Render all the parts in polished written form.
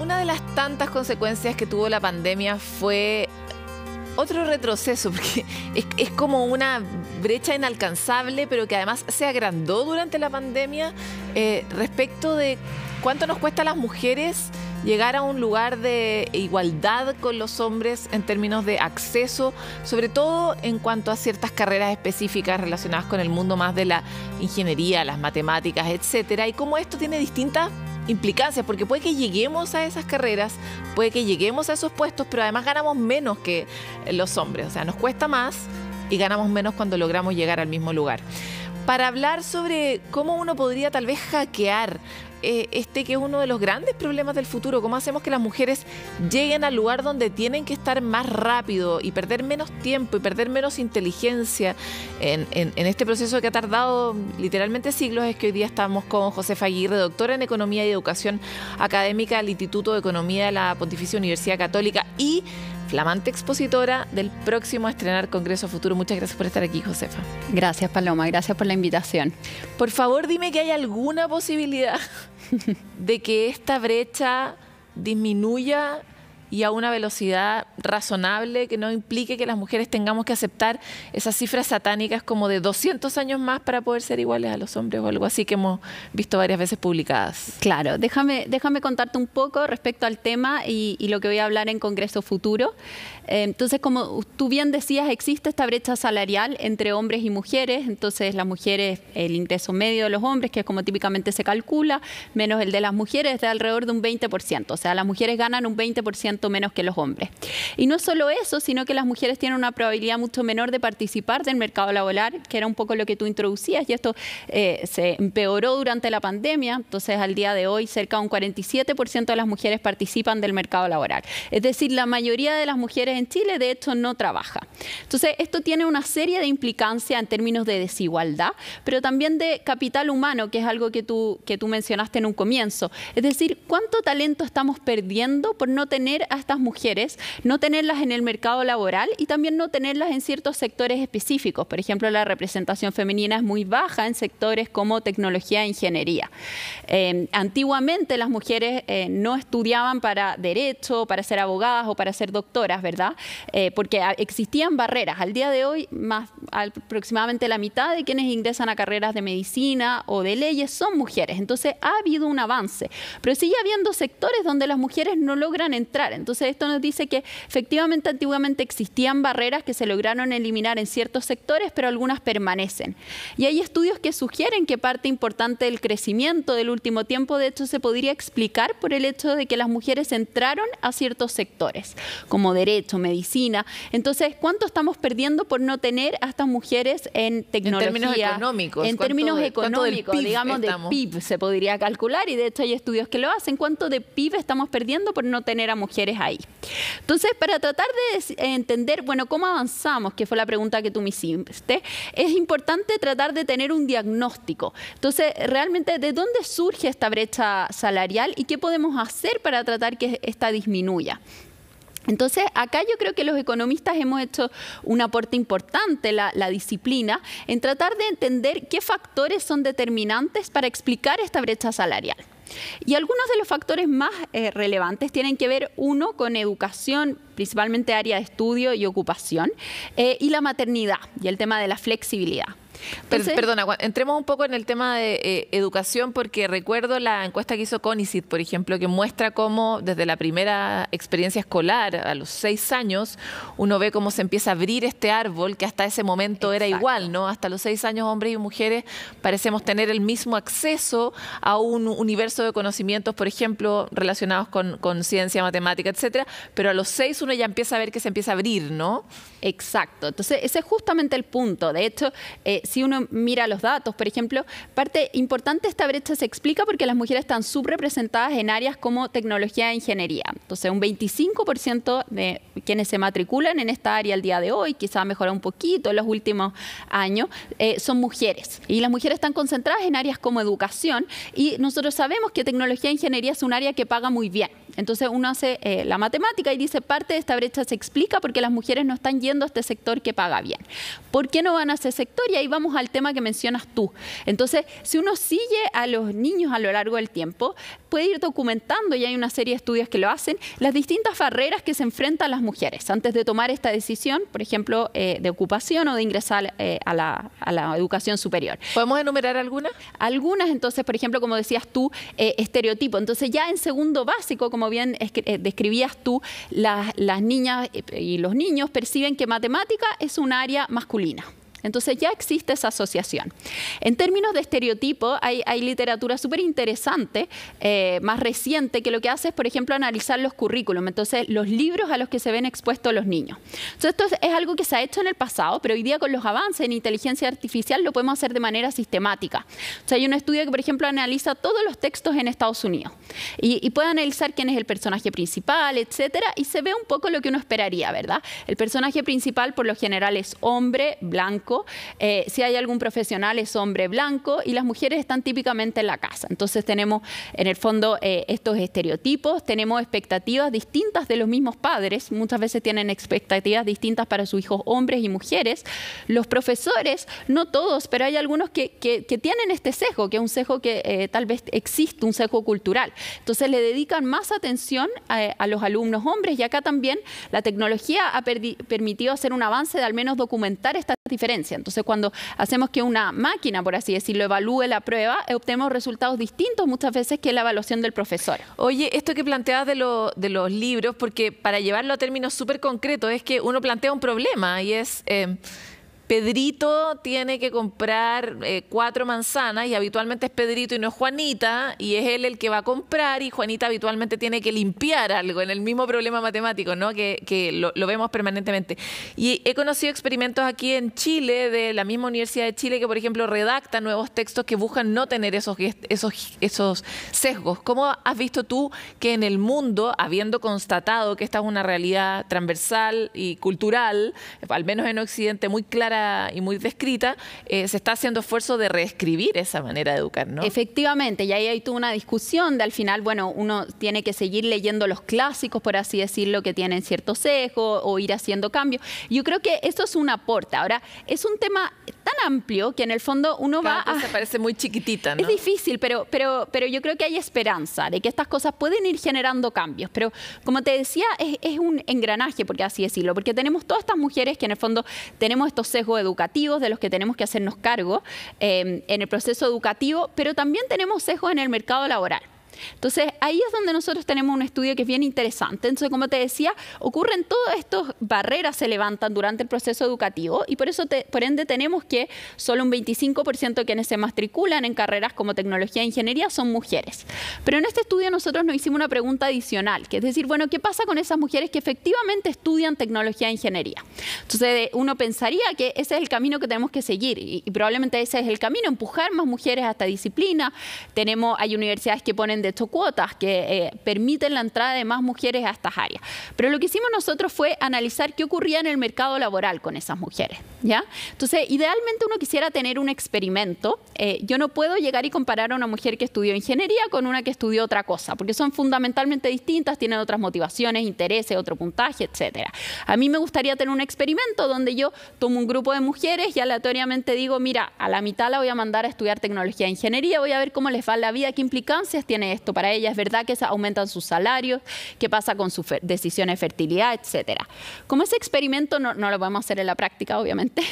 Una de las tantas consecuencias que tuvo la pandemia fue otro retroceso, porque es como una brecha inalcanzable, pero que además se agrandó durante la pandemia respecto de cuánto nos cuesta a las mujeres llegar a un lugar de igualdad con los hombres en términos de acceso, sobre todo en cuanto a ciertas carreras específicas relacionadas con el mundo más de la ingeniería, las matemáticas, etcétera, y cómo esto tiene distintas implicancias, porque puede que lleguemos a esas carreras, puede que lleguemos a esos puestos, pero además ganamos menos que los hombres, o sea, nos cuesta más y ganamos menos cuando logramos llegar al mismo lugar. Para hablar sobre cómo uno podría tal vez hackear que es uno de los grandes problemas del futuro, cómo hacemos que las mujeres lleguen al lugar donde tienen que estar más rápido y perder menos tiempo y perder menos inteligencia en este proceso que ha tardado literalmente siglos, es que hoy día estamos con Josefa Aguirre, doctora en Economía y Educación Académica del Instituto de Economía de la Pontificia Universidad Católica y flamante expositora del próximo a estrenar Congreso Futuro. Muchas gracias por estar aquí, Josefa. Gracias, Paloma. Gracias por la invitación. Por favor, dime que hay alguna posibilidad de que esta brecha disminuya y a una velocidad razonable que no implique que las mujeres tengamos que aceptar esas cifras satánicas como de 200 años más para poder ser iguales a los hombres o algo así que hemos visto varias veces publicadas. Claro, déjame contarte un poco respecto al tema y lo que voy a hablar en Congreso Futuro. Entonces, como tú bien decías, existe esta brecha salarial entre hombres y mujeres. Entonces, las mujeres, el ingreso medio de los hombres, que es como típicamente se calcula, menos el de las mujeres, es de alrededor de un 20%. O sea, las mujeres ganan un 20% menos que los hombres. Y no solo eso, sino que las mujeres tienen una probabilidad mucho menor de participar del mercado laboral, que era un poco lo que tú introducías, y esto se empeoró durante la pandemia. Entonces, al día de hoy, cerca de un 47% de las mujeres participan del mercado laboral. Es decir, la mayoría de las mujeres en Chile, de hecho, no trabaja. Entonces, esto tiene una serie de implicancias en términos de desigualdad, pero también de capital humano, que es algo que tú mencionaste en un comienzo. Es decir, ¿cuánto talento estamos perdiendo por no tener a estas mujeres, no tenerlas en el mercado laboral y también no tenerlas en ciertos sectores específicos? Por ejemplo, la representación femenina es muy baja en sectores como tecnología e ingeniería. Antiguamente las mujeres no estudiaban para derecho, para ser abogadas o para ser doctoras, ¿verdad? Porque existían barreras. Al día de hoy, aproximadamente la mitad de quienes ingresan a carreras de medicina o de leyes son mujeres. Entonces, ha habido un avance. Pero sigue habiendo sectores donde las mujeres no logran entrar. Entonces, esto nos dice que efectivamente antiguamente existían barreras que se lograron eliminar en ciertos sectores, pero algunas permanecen. Y hay estudios que sugieren que parte importante del crecimiento del último tiempo, de hecho, se podría explicar por el hecho de que las mujeres entraron a ciertos sectores, como derecho, medicina. Entonces, ¿cuánto estamos perdiendo por no tener a estas mujeres en tecnología? En términos económicos. En términos económicos, digamos, de PIB se podría calcular, y de hecho hay estudios que lo hacen. ¿Cuánto de PIB estamos perdiendo por no tener a mujeres ahí? Entonces, para tratar de entender, bueno, cómo avanzamos, que fue la pregunta que tú me hiciste, es importante tratar de tener un diagnóstico. Entonces, realmente, ¿de dónde surge esta brecha salarial y qué podemos hacer para tratar que esta disminuya? Entonces, acá yo creo que los economistas hemos hecho un aporte importante, la disciplina, en tratar de entender qué factores son determinantes para explicar esta brecha salarial. Y algunos de los factores más relevantes tienen que ver, uno, con educación, principalmente área de estudio y ocupación, y la maternidad y el tema de la flexibilidad. Entonces, perdona, entremos un poco en el tema de educación, porque recuerdo la encuesta que hizo CONICYT, por ejemplo, que muestra cómo desde la primera experiencia escolar, a los 6 años, uno ve cómo se empieza a abrir este árbol que hasta ese momento era igual, ¿no? Hasta los 6 años, hombres y mujeres parecemos tener el mismo acceso a un universo de conocimientos, por ejemplo, relacionados con ciencia, matemática, etcétera, pero a los 6 uno ya empieza a ver que se empieza a abrir, ¿no? Exacto. Entonces, ese es justamente el punto. De hecho, si uno mira los datos, por ejemplo, parte importante de esta brecha se explica porque las mujeres están subrepresentadas en áreas como tecnología e ingeniería. Entonces, un 25% de quienes se matriculan en esta área al día de hoy, quizá ha mejorado un poquito en los últimos años, son mujeres. Y las mujeres están concentradas en áreas como educación, y nosotros sabemos que tecnología e ingeniería es un área que paga muy bien. Entonces uno hace la matemática y dice, parte de esta brecha se explica porque las mujeres no están yendo a este sector que paga bien. ¿Por qué no van a ese sector? Y ahí vamos al tema que mencionas tú. Entonces, si uno sigue a los niños a lo largo del tiempo, puede ir documentando, y hay una serie de estudios que lo hacen, las distintas barreras que se enfrentan las mujeres antes de tomar esta decisión, por ejemplo, de ocupación o de ingresar a la educación superior. ¿Podemos enumerar algunas? Algunas, entonces, por ejemplo, como decías tú, estereotipo. Entonces, ya en segundo básico, como bien describías tú, las niñas y los niños perciben que matemática es un área masculina. Entonces ya existe esa asociación. En términos de estereotipo, hay literatura súper interesante, más reciente, que lo que hace es, por ejemplo, analizar los currículums, entonces los libros a los que se ven expuestos los niños. Entonces esto es algo que se ha hecho en el pasado, pero hoy día con los avances en inteligencia artificial lo podemos hacer de manera sistemática. O sea, hay un estudio que, por ejemplo, analiza todos los textos en Estados Unidos y puede analizar quién es el personaje principal, etcétera, y se ve un poco lo que uno esperaría, ¿verdad? El personaje principal por lo general es hombre, blanco. Si hay algún profesional es hombre blanco y las mujeres están típicamente en la casa. Entonces tenemos en el fondo estos estereotipos, tenemos expectativas distintas de los mismos padres, muchas veces tienen expectativas distintas para sus hijos hombres y mujeres. Los profesores, no todos, pero hay algunos que tienen este sesgo, que es un sesgo que tal vez existe, un sesgo cultural. Entonces le dedican más atención a los alumnos hombres, y acá también la tecnología ha permitido hacer un avance de al menos documentar estas diferencias. Entonces, cuando hacemos que una máquina, por así decirlo, evalúe la prueba, obtenemos resultados distintos muchas veces que la evaluación del profesor. Oye, esto que planteabas de los libros, porque para llevarlo a términos súper concretos, es que uno plantea un problema y es... Pedrito tiene que comprar 4 manzanas y habitualmente es Pedrito y no es Juanita, y es él el que va a comprar, y Juanita habitualmente tiene que limpiar algo, en el mismo problema matemático, ¿no? Que lo vemos permanentemente. Y he conocido experimentos aquí en Chile, de la misma Universidad de Chile, que por ejemplo redactan nuevos textos que buscan no tener esos sesgos. ¿Cómo has visto tú que en el mundo, habiendo constatado que esta es una realidad transversal y cultural, al menos en Occidente, muy clara y muy descrita, se está haciendo esfuerzo de reescribir esa manera de educar, ¿no? Efectivamente, y ahí hay toda una discusión de al final, bueno, uno tiene que seguir leyendo los clásicos, por así decirlo, que tienen cierto sesgo, o ir haciendo cambios. Yo creo que eso es un aporte. Ahora, es un tema tan amplio que en el fondo uno va a... Se parece muy chiquitita, ¿no? Es difícil, pero yo creo que hay esperanza de que estas cosas pueden ir generando cambios. Pero como te decía, es un engranaje, por así decirlo, porque tenemos todas estas mujeres que en el fondo tenemos estos sesgos educativos de los que tenemos que hacernos cargo en el proceso educativo, pero también tenemos sesgos en el mercado laboral. Entonces, ahí es donde nosotros tenemos un estudio que es bien interesante. Entonces, como te decía, ocurren todas estas barreras, se levantan durante el proceso educativo, y por eso, por ende, tenemos que solo un 25% de quienes se matriculan en carreras como tecnología e ingeniería son mujeres. Pero en este estudio nosotros nos hicimos una pregunta adicional, que es decir, bueno, ¿qué pasa con esas mujeres que efectivamente estudian tecnología e ingeniería? Entonces, uno pensaría que ese es el camino que tenemos que seguir, y probablemente ese es el camino, empujar más mujeres a esta disciplina. Hay universidades que ponen de hecho cuotas que permiten la entrada de más mujeres a estas áreas. Pero lo que hicimos nosotros fue analizar qué ocurría en el mercado laboral con esas mujeres, ¿ya? Entonces, idealmente uno quisiera tener un experimento. Yo no puedo llegar y comparar a una mujer que estudió ingeniería con una que estudió otra cosa, porque son fundamentalmente distintas, tienen otras motivaciones, intereses, otro puntaje, etcétera. A mí me gustaría tener un experimento donde yo tomo un grupo de mujeres y aleatoriamente digo, mira, a la mitad la voy a mandar a estudiar tecnología e ingeniería, voy a ver cómo les va la vida, qué implicancias tiene esto para ellas, es verdad que aumentan sus salarios, qué pasa con sus decisiones de fertilidad, etcétera. Como ese experimento no lo podemos hacer en la práctica, obviamente,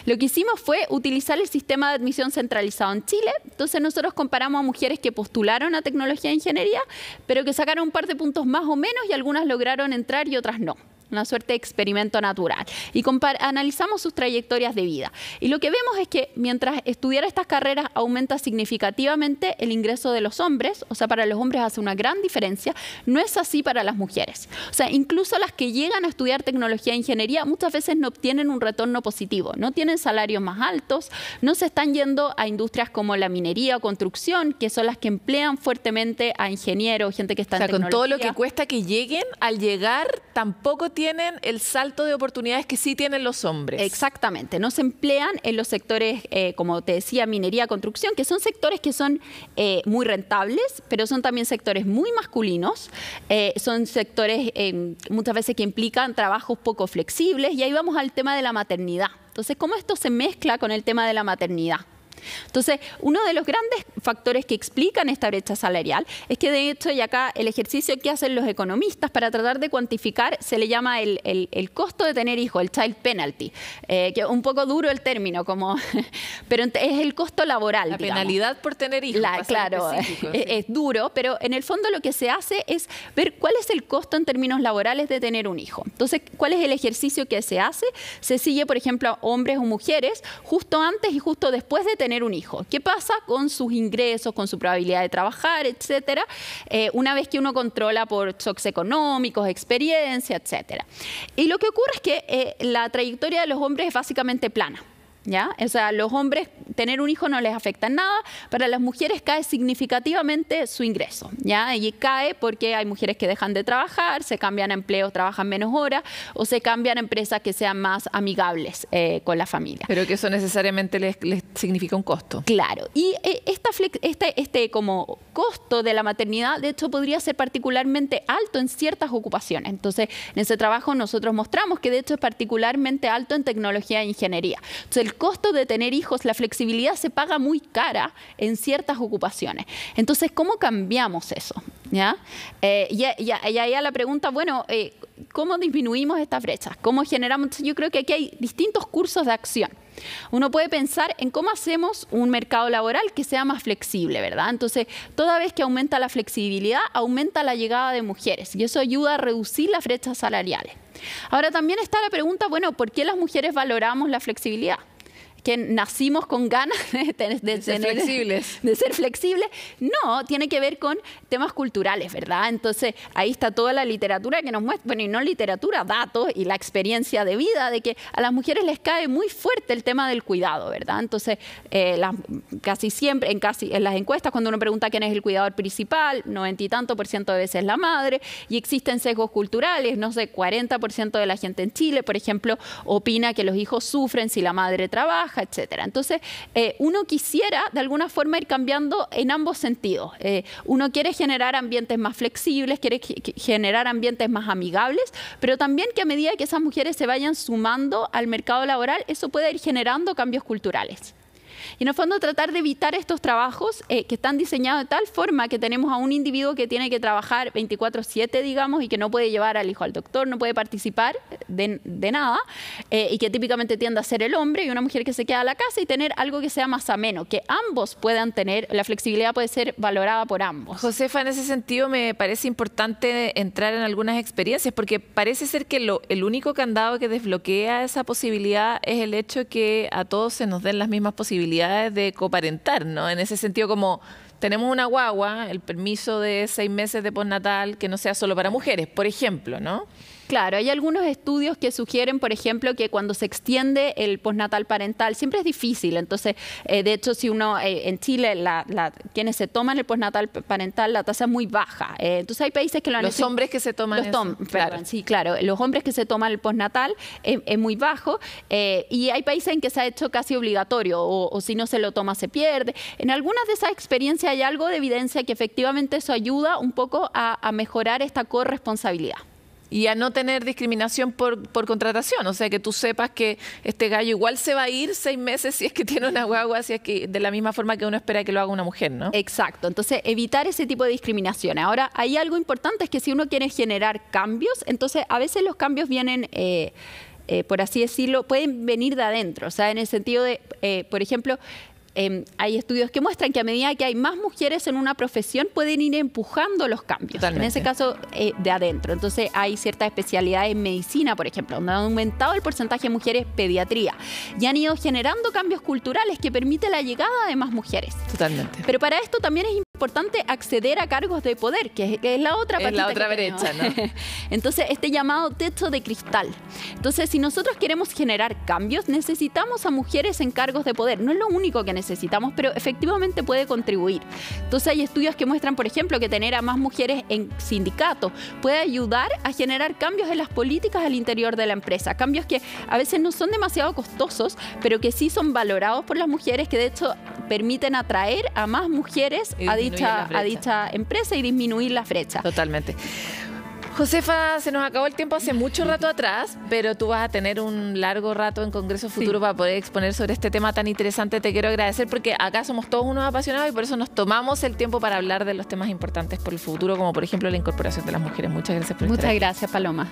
lo que hicimos fue utilizar el sistema de admisión centralizado en Chile. Entonces nosotros comparamos a mujeres que postularon a tecnología e ingeniería, pero que sacaron un par de puntos más o menos, y algunas lograron entrar y otras no. Una suerte de experimento natural. Y analizamos sus trayectorias de vida. Y lo que vemos es que mientras estudiar estas carreras aumenta significativamente el ingreso de los hombres, o sea, para los hombres hace una gran diferencia, no es así para las mujeres. O sea, incluso las que llegan a estudiar tecnología e ingeniería muchas veces no obtienen un retorno positivo, no tienen salarios más altos, no se están yendo a industrias como la minería o construcción, que son las que emplean fuertemente a ingenieros, gente que está en tecnología. Con todo lo que cuesta que lleguen, al llegar tampoco tienen tienen el salto de oportunidades que sí tienen los hombres. Exactamente, no se emplean en los sectores, como te decía, minería, construcción, que son sectores que son muy rentables, pero son también sectores muy masculinos, son sectores muchas veces que implican trabajos poco flexibles, y ahí vamos al tema de la maternidad. Entonces, ¿cómo esto se mezcla con el tema de la maternidad? Entonces, uno de los grandes factores que explican esta brecha salarial es que, de hecho, y acá el ejercicio que hacen los economistas para tratar de cuantificar se le llama el costo de tener hijos, el child penalty, que es un poco duro el término, pero es el costo laboral. La penalidad por tener hijos. Claro, es duro, pero en el fondo lo que se hace es ver cuál es el costo en términos laborales de tener un hijo. Entonces, ¿cuál es el ejercicio que se hace? Se sigue, por ejemplo, a hombres o mujeres justo antes y justo después de tener un hijo. ¿Qué pasa con sus ingresos, con su probabilidad de trabajar, etcétera? Una vez que uno controla por shocks económicos, experiencia, etcétera. Y lo que ocurre es que la trayectoria de los hombres es básicamente plana. ¿Ya? O sea, los hombres, tener un hijo no les afecta en nada. Para las mujeres cae significativamente su ingreso, ¿ya? Y cae porque hay mujeres que dejan de trabajar, se cambian a empleos, trabajan menos horas, o se cambian a empresas que sean más amigables con la familia. Pero que eso necesariamente les significa un costo. Claro. Y este como costo de la maternidad, de hecho, podría ser particularmente alto en ciertas ocupaciones. Entonces, en ese trabajo nosotros mostramos que, de hecho, es particularmente alto en tecnología e ingeniería. Entonces, el costo de tener hijos, la flexibilidad se paga muy cara en ciertas ocupaciones. Entonces, ¿cómo cambiamos eso? ¿Ya? Y ahí a la pregunta, bueno, ¿cómo disminuimos estas brechas? ¿Cómo generamos? Yo creo que aquí hay distintos cursos de acción. Uno puede pensar en cómo hacemos un mercado laboral que sea más flexible, ¿verdad? Entonces, toda vez que aumenta la flexibilidad, aumenta la llegada de mujeres, y eso ayuda a reducir las brechas salariales. Ahora, también está la pregunta, bueno, ¿por qué las mujeres valoramos la flexibilidad? Que nacimos con ganas de ser flexibles. No, tiene que ver con temas culturales, ¿verdad? Entonces, ahí está toda la literatura que nos muestra, bueno, y no literatura, datos y la experiencia de vida de que a las mujeres les cae muy fuerte el tema del cuidado, ¿verdad? Entonces, casi siempre, en las encuestas, cuando uno pregunta quién es el cuidador principal, 90 y tanto % de veces la madre, y existen sesgos culturales, no sé, 40% de la gente en Chile, por ejemplo, opina que los hijos sufren si la madre trabaja, etcétera. Entonces, uno quisiera de alguna forma ir cambiando en ambos sentidos. Uno quiere generar ambientes más flexibles, quiere generar ambientes más amigables, pero también que a medida que esas mujeres se vayan sumando al mercado laboral, eso puede ir generando cambios culturales. Y en el fondo tratar de evitar estos trabajos que están diseñados de tal forma que tenemos a un individuo que tiene que trabajar 24/7, digamos, y que no puede llevar al hijo al doctor, no puede participar de nada, y que típicamente tiende a ser el hombre, y una mujer que se queda a la casa, y tener algo que sea más ameno, que ambos puedan tener, la flexibilidad puede ser valorada por ambos. Josefa, en ese sentido me parece importante entrar en algunas experiencias, porque parece ser que el único candado que desbloquea esa posibilidad es el hecho que a todos se nos den las mismas posibilidades de coparentar, ¿no? En ese sentido, como tenemos una guagua, el permiso de 6 meses de postnatal que no sea solo para mujeres, por ejemplo, ¿no? Claro, hay algunos estudios que sugieren, por ejemplo, que cuando se extiende el postnatal parental, siempre es difícil. Entonces, de hecho, si uno en Chile, quienes se toman el postnatal parental, la tasa es muy baja. Entonces, hay países que lo han hecho. Los hombres que se toman claro. Sí, claro. Los hombres que se toman el postnatal es muy bajo, y hay países en que se ha hecho casi obligatorio, o si no se lo toma, se pierde. En algunas de esas experiencias hay algo de evidencia que efectivamente eso ayuda un poco a mejorar esta corresponsabilidad. Y a no tener discriminación por contratación, o sea, que tú sepas que este gallo igual se va a ir 6 meses si es que tiene una guagua, si es que de la misma forma que uno espera que lo haga una mujer, ¿no? Exacto, entonces evitar ese tipo de discriminación. Ahora, hay algo importante, es que si uno quiere generar cambios, entonces a veces los cambios vienen, por así decirlo, pueden venir de adentro, o sea, en el sentido de, por ejemplo, hay estudios que muestran que a medida que hay más mujeres en una profesión pueden ir empujando los cambios. Totalmente. En ese caso, de adentro. Entonces, hay ciertas especialidades en medicina, por ejemplo, donde han aumentado el porcentaje de mujeres pediatría y han ido generando cambios culturales que permiten la llegada de más mujeres. Totalmente. Pero para esto también es importante importante acceder a cargos de poder, que es la otra patita. Es la otra que brecha, ¿no? Entonces, este llamado techo de cristal. Entonces, si nosotros queremos generar cambios, necesitamos a mujeres en cargos de poder. No es lo único que necesitamos, pero efectivamente puede contribuir. Entonces, hay estudios que muestran, por ejemplo, que tener a más mujeres en sindicatos puede ayudar a generar cambios en las políticas al interior de la empresa. Cambios que a veces no son demasiado costosos, pero que sí son valorados por las mujeres, que de hecho permiten atraer a más mujeres a dicha empresa y disminuir la brecha. Totalmente. Josefa, se nos acabó el tiempo hace mucho rato atrás, pero tú vas a tener un largo rato en Congreso Futuro para poder exponer sobre este tema tan interesante. Te quiero agradecer porque acá somos todos unos apasionados y por eso nos tomamos el tiempo para hablar de los temas importantes por el futuro, como por ejemplo la incorporación de las mujeres. Muchas gracias por estar aquí. Muchas gracias, Paloma.